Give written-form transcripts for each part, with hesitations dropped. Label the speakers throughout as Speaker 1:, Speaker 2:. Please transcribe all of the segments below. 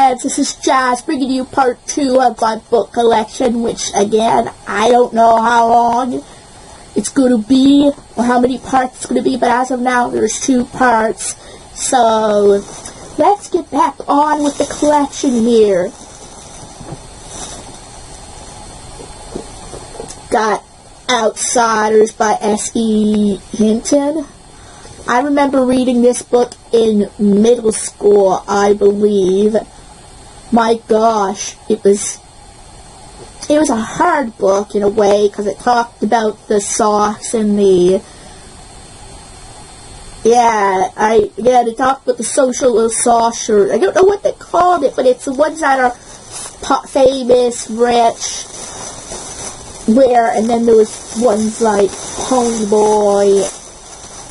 Speaker 1: friends, this is Jazz bringing you part 2 of my book collection, which again, I don't know how long it's going to be or how many parts it's going to be, but as of now there's 2 parts. So let's get back on with the collection here. Got Outsiders by S.E. Hinton. I remember reading this book in middle school, I believe. My gosh, it was a hard book in a way, because it talked about the sauce and the, it talked about the social sauce, or I don't know what they called it, but it's the ones that are famous, rich, and then there was ones like Ponyboy.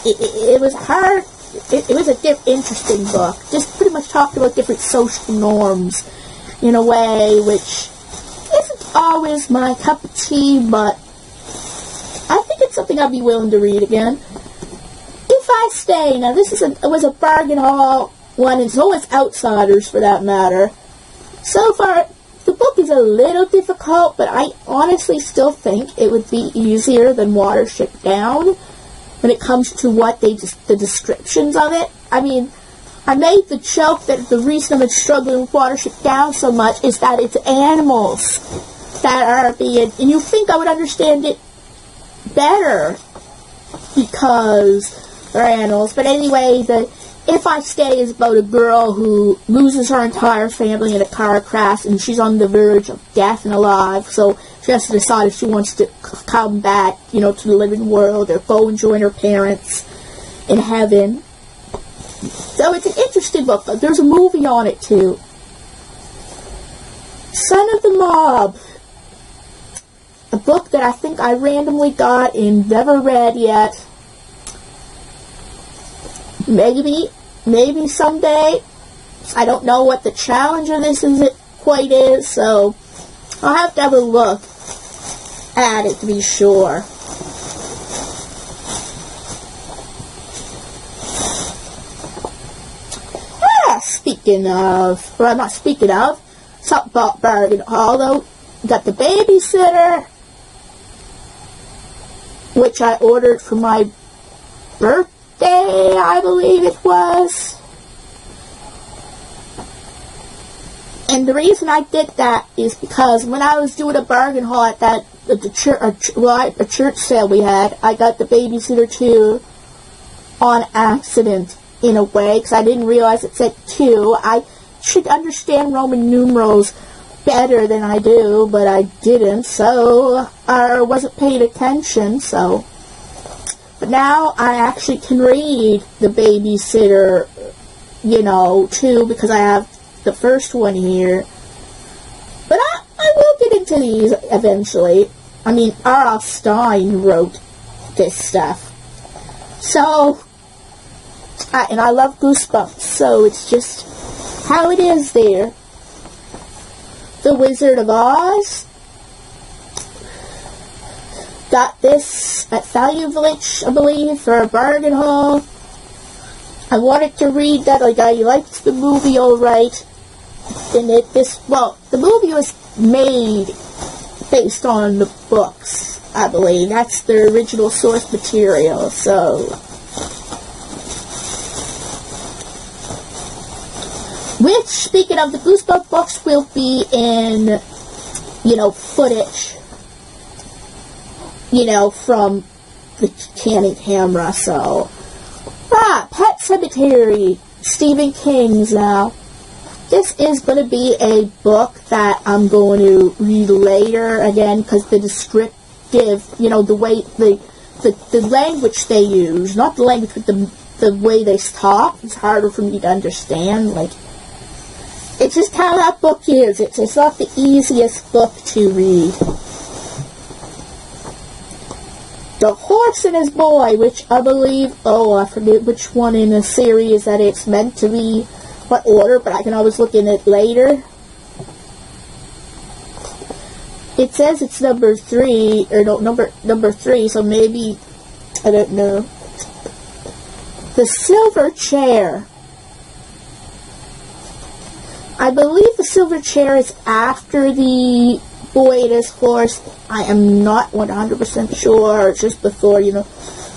Speaker 1: It was hard. It was a interesting book. Just pretty much talked about different social norms in a way which isn't always my cup of tea, but I think it's something I'd be willing to read again. If I Stay. Now this was a bargain haul one, and so is Outsiders for that matter. So far, the book is a little difficult, but I honestly still think it would be easier than Watership Down when it comes to what the descriptions of it. I mean, I made the joke that the reason I've been struggling with Watership Down so much is that it's animals that are being, and you think I would understand it better because they're animals. But anyway, If I Stay is about a girl who loses her entire family in a car crash, and she's on the verge of death and alive, so she has to decide if she wants to come back, to the living world, or go and join her parents in heaven. So it's an interesting book. There's a movie on it, too. Son of the Mob. A book that I think I randomly got and never read yet. Maybe someday. I don't know what the challenge of this quite is, so I'll have to have a look at it to be sure. Something about bargain haul though. Got The Babysitter, which I ordered for my birthday, I believe it was. And the reason I did that is because when I was doing a bargain haul at a church sale we had, I got The Babysitter 2 on accident in a way, because I didn't realize it said 2. I should understand Roman numerals better than I do, but I didn't, so I wasn't paying attention, so. But now I actually can read The Babysitter, 2, because I have the first one here. But I will get into these eventually. I mean, R.L. Stein wrote this stuff. So, and I love Goosebumps, so it's just how it is there. The Wizard of Oz. Got this at Value Village, I believe, for a bargain haul. I wanted to read that. I liked the movie alright. And the movie was made based on the books, I believe. That's the original source material, so. Which, speaking of the Goosebumps books, will be in, footage, from the Canon camera, so. Pet Sematary, Stephen King's now. This is going to be a book that I'm going to read later, again, because the descriptive, the way, the language they use, not the language, but the way they talk, is harder for me to understand, it's just how that book is. It's not the easiest book to read. The Horse and His Boy, which I believe, I forget which one in the series that it's meant to be, what order, but I can always look in it later. It says it's number 3, or no, number 3, so maybe, I don't know. The Silver Chair. I believe the silver chair is after the boy and his horse. I am not 100% sure. It's just before, you know.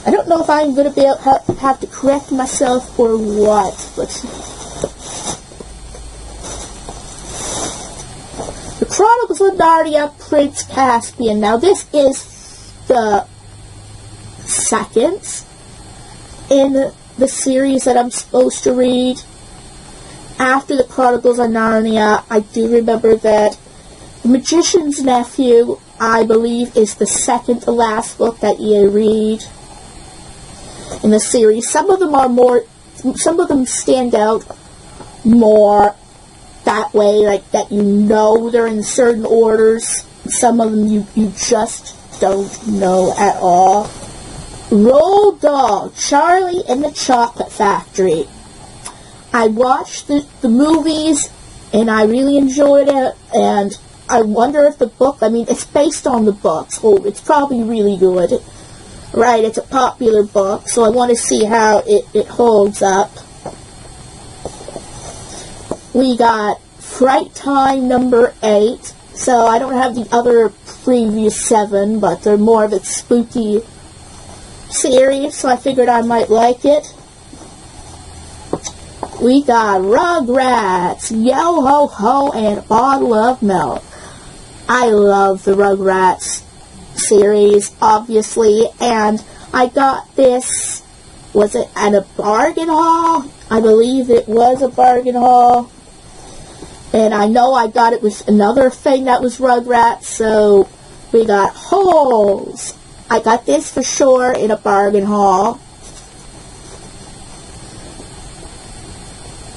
Speaker 1: I don't know if I'm going to be able to have to correct myself or what. But The Chronicles of Narnia, Prince Caspian. Now this is the second in the series that I'm supposed to read. After the Chronicles of Narnia, I do remember that The Magician's Nephew, I believe, is the second to last book that you read in the series. Some of them stand out more that way, like that you know they're in certain orders. Some of them you just don't know at all. Roald Dahl, Charlie and the Chocolate Factory. I watched the movies, and I really enjoyed it, and I wonder if the book, I mean, it's based on the books, so it's probably really good. Right, it's a popular book, so I want to see how it holds up. We got Fright Time number 8, so I don't have the other previous 7, but they're more of a spooky series, so I figured I might like it. We got Rugrats, Yo Ho Ho, and a Bottle of Milk. I love the Rugrats series, obviously, and I got this, was it at a bargain haul? I believe it was a bargain haul. And I know I got it with another thing that was Rugrats, so we got Holes. I got this for sure in a bargain haul.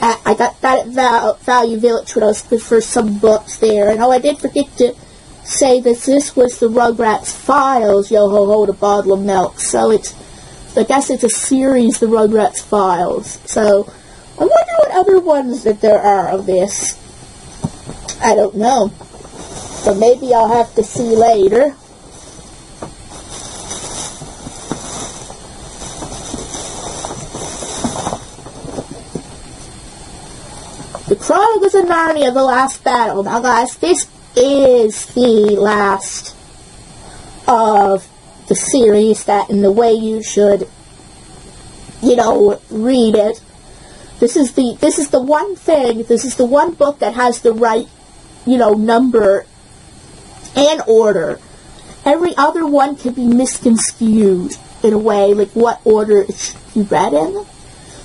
Speaker 1: I got that at Value Village when I was looking for some books there. And I did forget to say that this was the Rugrats Files, Yo Ho Ho, the Bottle of Milk. So I guess it's a series, the Rugrats Files. So I wonder what other ones that there are of this. I don't know. So maybe I'll have to see later. The Chronicles of Narnia, The Last Battle. Now guys, this is the last of the series that in the way you should, you know, read it. This is the one book that has the right, you know, number and order. Every other one can be misconstrued in a way, like what order it should be read in.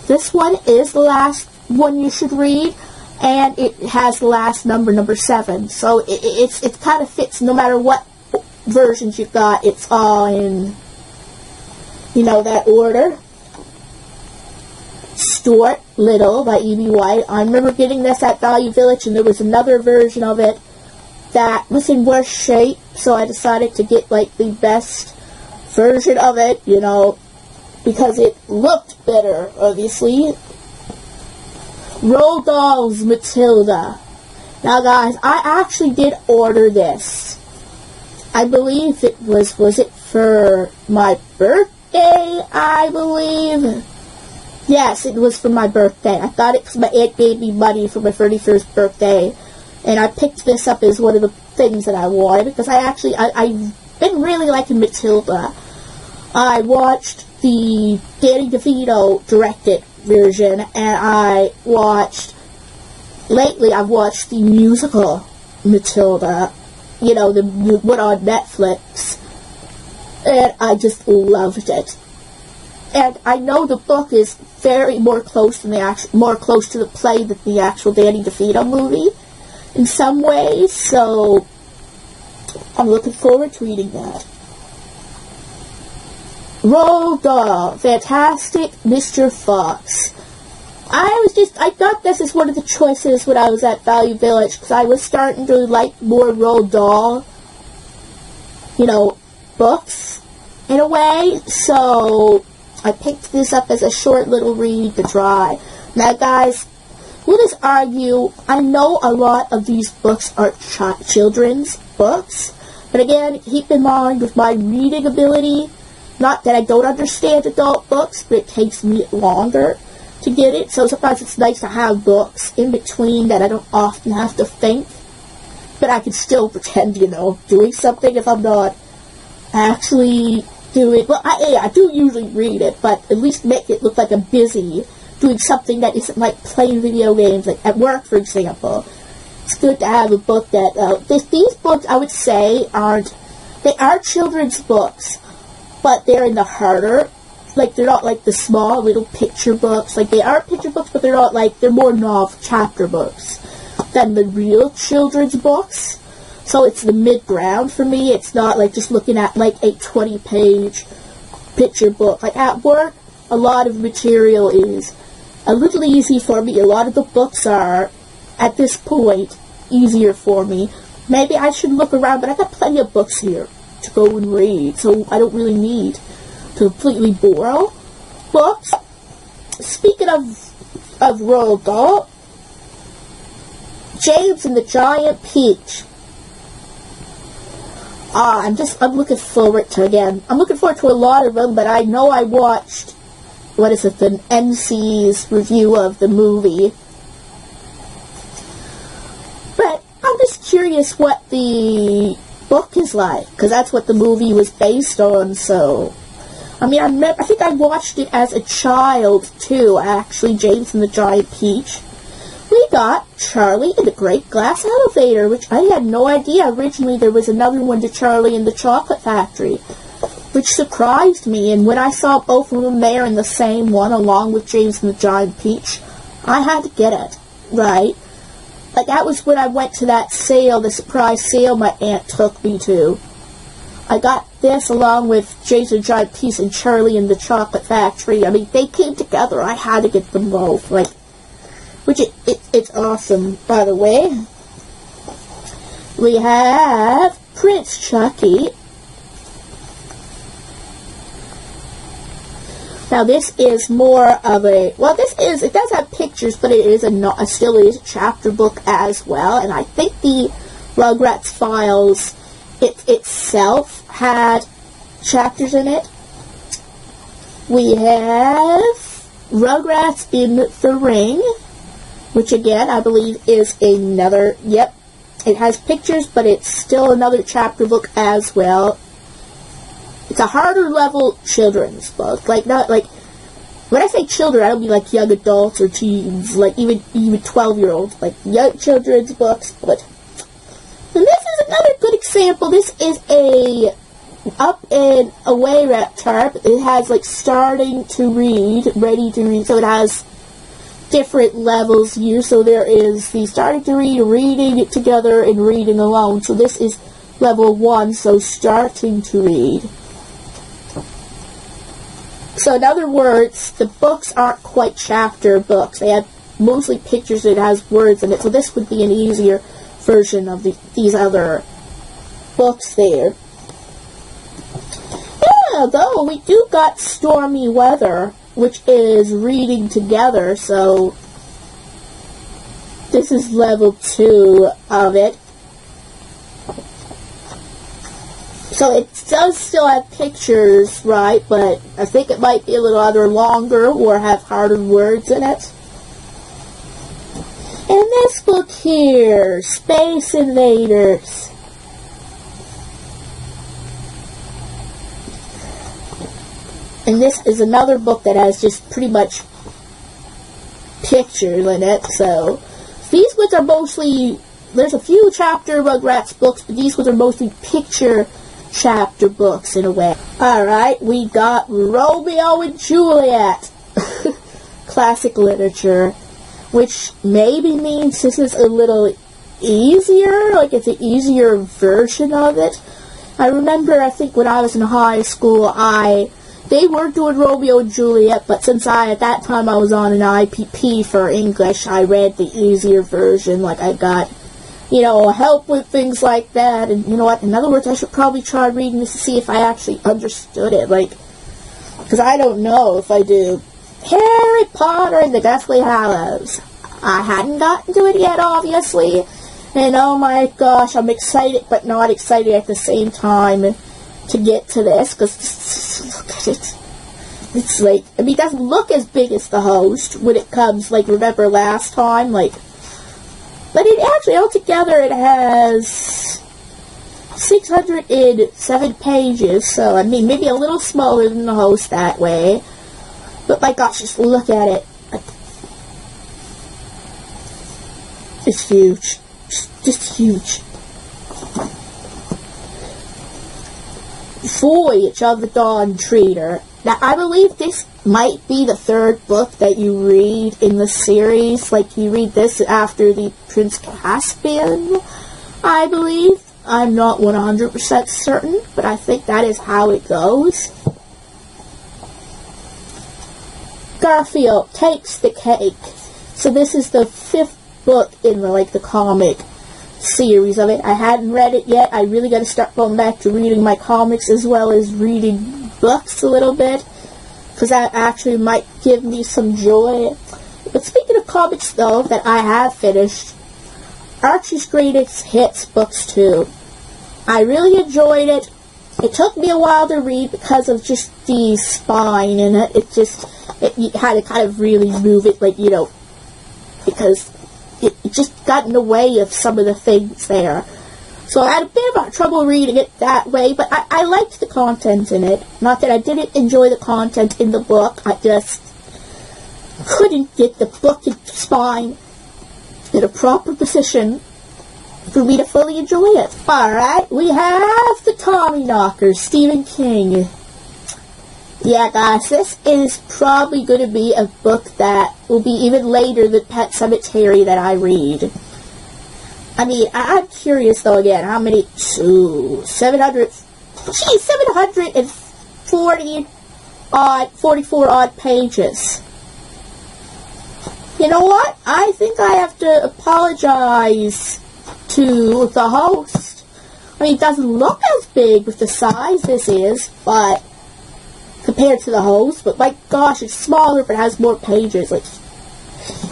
Speaker 1: This one is the last one you should read. And it has the last number 7. So it kind of fits no matter what versions you got. It's all in, you know, that order. Stuart Little by E.B. White. I remember getting this at Value Village, and there was another version of it that was in worse shape. So I decided to get, like, the best version of it, you know, because it looked better, obviously. Roald Dahl's Matilda. Now guys, I actually did order this. I believe it was it for my birthday, I believe? Yes, it was for my birthday. I thought it was my aunt gave me money for my 31st birthday. And I picked this up as one of the things that I wanted, because I've been really liking Matilda. I watched the Danny DeVito directed version, and lately I've watched the musical Matilda, you know, the one on Netflix, and I just loved it. And I know the book is more close to the play than the actual Danny DeVito movie in some ways, so I'm looking forward to reading that. Roald Dahl, Fantastic Mr. Fox. I thought this is one of the choices when I was at Value Village, because I was starting to like more Roald Dahl, you know, books, in a way, so I picked this up as a short little read to try. Now guys, we'll just argue, I know a lot of these books are children's books, but again, keep in mind with my reading ability, not that I don't understand adult books, but it takes me longer to get it. So sometimes it's nice to have books in between that I don't often have to think. But I can still pretend, doing something if I'm not actually doing... Well, I do usually read it, but at least make it look like I'm busy doing something that isn't like playing video games, like at work, for example. It's good to have a book that... these books, I would say, they are children's books, but they're in the harder... Like, they're not like the small little picture books. Like, they are picture books, but they're not like... They're more novel chapter books than the real children's books. So it's the mid-ground for me. It's not like just looking at like a 20-page picture book. Like at work, a lot of material is a little easy for me. A lot of the books are, at this point, easier for me. Maybe I should look around, but I got plenty of books here to go and read, so I don't really need to completely borrow books. Speaking of Roald Dahl, James and the Giant Peach. I'm looking forward to, I'm looking forward to a lot of them, but I know I watched, the NC's review of the movie. But I'm just curious what the book is like, because that's what the movie was based on, so... I think I watched it as a child, too, actually, James and the Giant Peach. We got Charlie and the Great Glass Elevator, which I had no idea originally there was another one to Charlie and the Chocolate Factory, which surprised me, and when I saw both of them there in the same one, along with James and the Giant Peach, I had to get it, right? Like, that was when I went to that sale, the surprise sale my aunt took me to. I got this along with James and the Giant Peach and Charlie and the Chocolate Factory. I mean, they came together. I had to get them both, like... Which it's awesome, by the way. We have Prince Chucky. Now this is more of a, it does have pictures, but it is still is a chapter book as well. And I think the Rugrats Files itself had chapters in it. We have Rugrats in the Ring, which again, I believe is another, it has pictures, but it's still another chapter book as well. It's a harder level children's book. Like, not, like, when I say children, I don't mean like young adults or teens, like even 12-year-olds, like young children's books, but, and this is another good example. This is a up and away Reptar. It has, like, starting to read, ready to read, so it has different levels here. So there is the starting to read, reading it together, and reading alone. So this is level 1, so starting to read. So in other words, the books aren't quite chapter books. They have mostly pictures that has words in it. So this would be an easier version of these other books there. Yeah, though, we do got Stormy Weather, which is reading together, so this is level 2 of it. So it does still have pictures, right, but I think it might be a little either longer or have harder words in it. And this book here, Space Invaders. And this is another book that has just pretty much pictures in it, so these ones are mostly, there's a few chapter Rugrats books, but these ones are mostly picture chapter books in a way. Alright, we got Romeo and Juliet. Classic literature, which maybe means this is a little easier, like it's an easier version of it. I remember, I think when I was in high school, they were doing Romeo and Juliet, but since at that time I was on an IPP for English, I read the easier version, like I got, help with things like that, and you know what, in other words, I should probably try reading this to see if I actually understood it, like, because I don't know if I do. Harry Potter and the Deathly Hallows. I hadn't gotten to it yet, obviously, and oh my gosh, I'm excited, but not excited at the same time to get to this, because look at it. It's like, I mean, it doesn't look as big as The Host when it comes, like, remember last time, like, but it actually, altogether, it has 607 pages, so, I mean, maybe a little smaller than The Host that way, but my gosh, just look at it. It's huge. Just huge. Voyage of the Dawn Treader. Now, I believe this might be the third book that you read in the series. Like, you read this after the Prince Caspian, I believe. I'm not 100% certain, but I think that is how it goes. Garfield Takes the Cake. So this is the 5th book in the comic series of it. I hadn't read it yet. I really got to start going back to reading my comics as well as reading books a little bit, because that actually might give me some joy. But speaking of comics, though, that I have finished, Archie's Greatest Hits Books 2. I really enjoyed it. It took me a while to read because of just the spine in it. You had to kind of really move it, like, you know, because it just got in the way of some of the things there. So I had a bit of trouble reading it that way, but I liked the content in it. Not that I didn't enjoy the content in the book, I just couldn't get the book and spine in a proper position for me to fully enjoy it. Alright, we have the Tommyknockers, Stephen King. Yeah, guys, this is probably going to be a book that will be even later than Pet Sematary that I read. I mean, I'm curious, though, again, how many... 44 odd pages. You know what? I think I have to apologize to The Host. I mean, it doesn't look as big with the size this is, but... compared to The Host, but my gosh, it's smaller but has more pages. Like,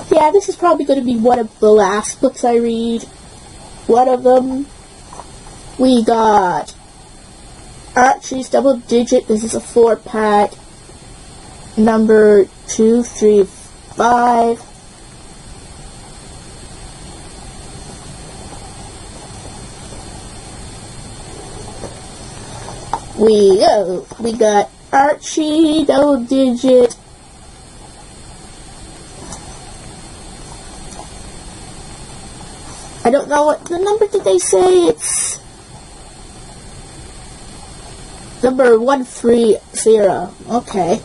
Speaker 1: yeah, this is probably going to be one of the last books I read. One of them. We got Archie's Double Digit. This is a 4-pack. Number 2, 3, 5. We got Archie Double Digit. I don't know what the number did they say. It's number 130. Okay.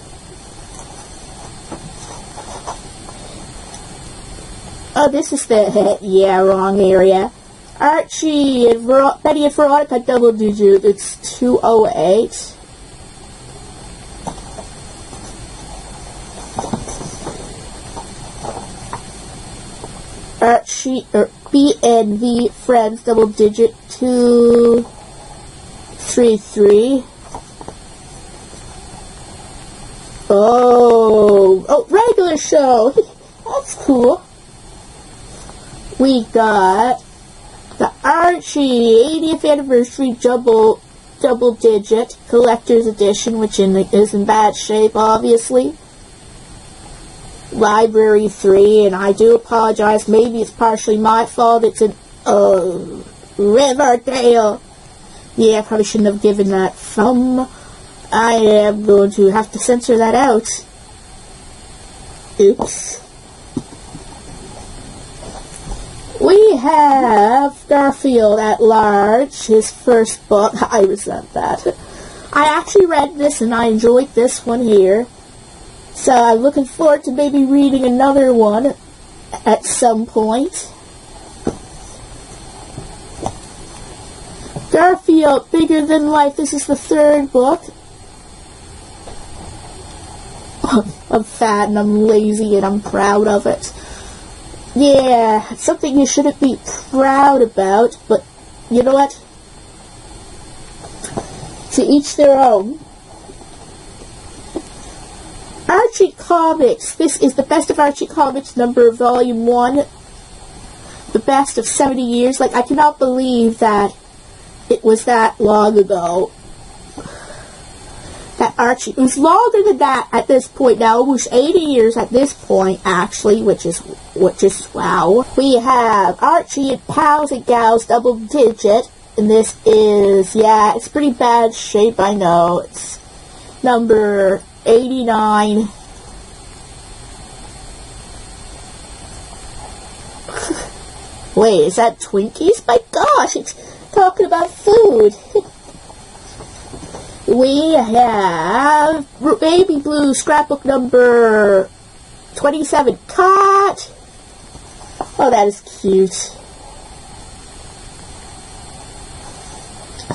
Speaker 1: Oh, this is the yeah, wrong area. Archie and Betty and Veronica Double Digit. It's 208. Archie, or BNV Friends Double Digit 233. Oh, regular show. That's cool. We got the Archie 80th Anniversary Double Digit Collector's Edition, which is in bad shape, obviously. Library 3, and I do apologize, maybe it's partially my fault, it's in Riverdale. Yeah, I probably shouldn't have given that thumb. I am going to have to censor that out. Oops. We have Garfield at Large, his first book. I resent that. I actually read this and I enjoyed this one here. So I'm looking forward to maybe reading another one at some point. Garfield, Bigger Than Life. This is the 3rd book. I'm fat and I'm lazy and I'm proud of it. Yeah, it's something you shouldn't be proud about, but you know what? To each their own. Archie Comics. This is the Best of Archie Comics Volume 1. The best of 70 years. Like, I cannot believe that it was that long ago. that Archie, it was longer than that at this point now, almost 80 years at this point, actually, which is wow. We have Archie and Pals and Gals Double Digit, and this is, yeah, it's pretty bad shape, I know. It's number 89. Wait, is that Twinkies? My gosh, it's talking about food. We have Baby Blue scrapbook number 27. Cut! Oh, that is cute.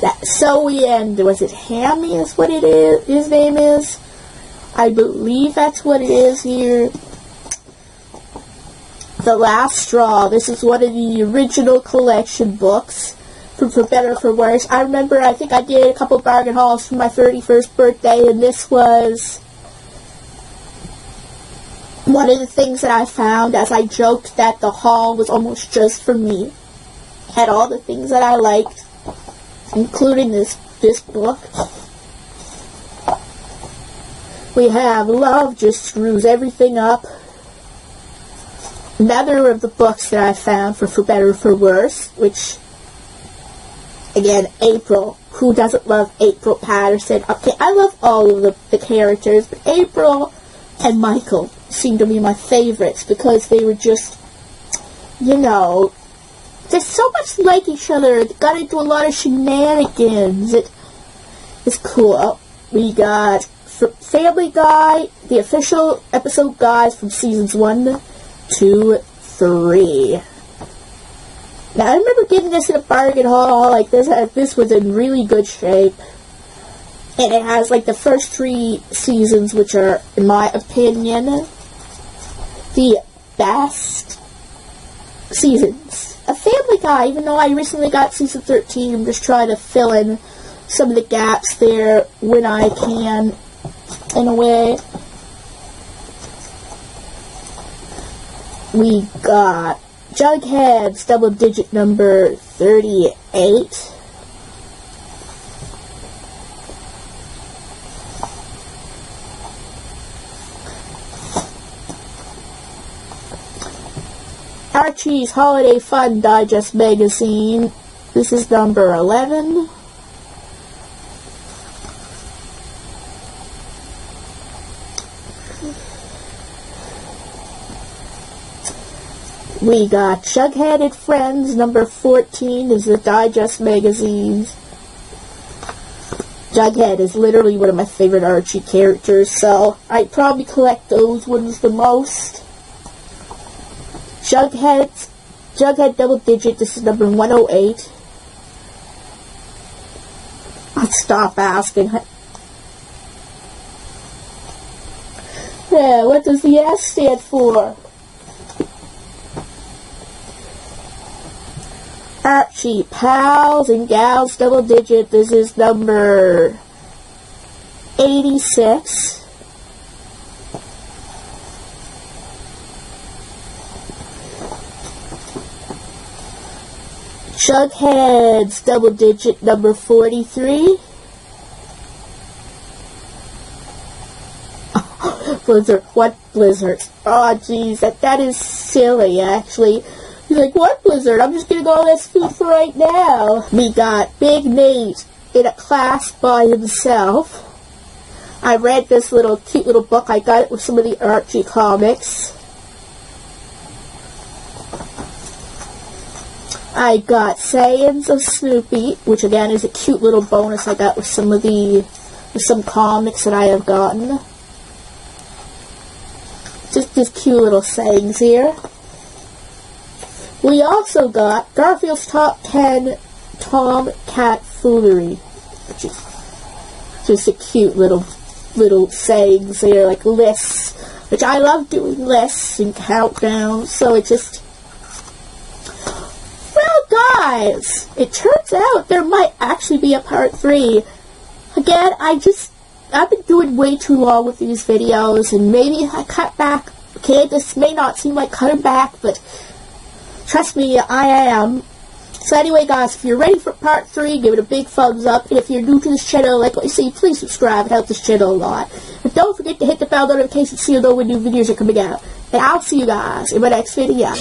Speaker 1: That Zoe and, was it Hammy is what it is? His name is? I believe that's what it is here. The Last Straw. This is one of the original collection books. For better or for worse. I remember, I think I did a couple bargain hauls for my 31st birthday, and this was one of the things that I found, as I joked that the haul was almost just for me. Had all the things that I liked, including this book. We have Love Just Screws Everything Up. Another of the books that I found for better or for worse, which, again, April. Who doesn't love April Patterson? Okay, I love all of the characters, but April and Michael seem to be my favorites because they were just, you know, they're so much like each other. They got into a lot of shenanigans. It's cool. We got Family Guy, the official episode guides from seasons 1, 2, 3. Now, I remember getting this in a bargain haul, like this was in really good shape. And it has, like, the first 3 seasons, which are, in my opinion, the best seasons. A Family Guy, even though I recently got season 13, I'm just trying to fill in some of the gaps there when I can, in a way. We got Jughead's double digit number 38. Archie's Holiday Fun Digest magazine. This is number 11. We got Jughead and Friends, number 14, is the Digest magazines. Jughead is literally one of my favorite Archie characters, so I probably collect those ones the most. Jughead double digit, this is number 108. I'll stop asking. Yeah, what does the S stand for? Archie, Pals and Gals double digit, this is number 86. Jughead's double digit, number 43. Blizzard, what Blizzard? Oh jeez, that is silly actually. He's like, what Blizzard? I'm just getting all this food for right now. We got Big Nate in a class by himself. I read this cute little book. I got it with some of the Archie comics. I got Sayings of Snoopy, which again is a cute little bonus I got with some comics that I have gotten. Just cute little sayings here. We also got Garfield's Top 10 Tomcat Foolery, which is just a cute little sayings there, like lists, which I love doing lists and countdowns, so it just... Well, guys, it turns out there might actually be a part 3. Again, I've been doing way too long with these videos, and maybe I cut back. Okay, this may not seem like cutting back, but trust me, I am. So anyway, guys, if you're ready for part 3, give it a big thumbs up. And if you're new to this channel, like what you see, please subscribe. It helps this channel a lot. And don't forget to hit the bell notification so you'll know when new videos are coming out. And I'll see you guys in my next video.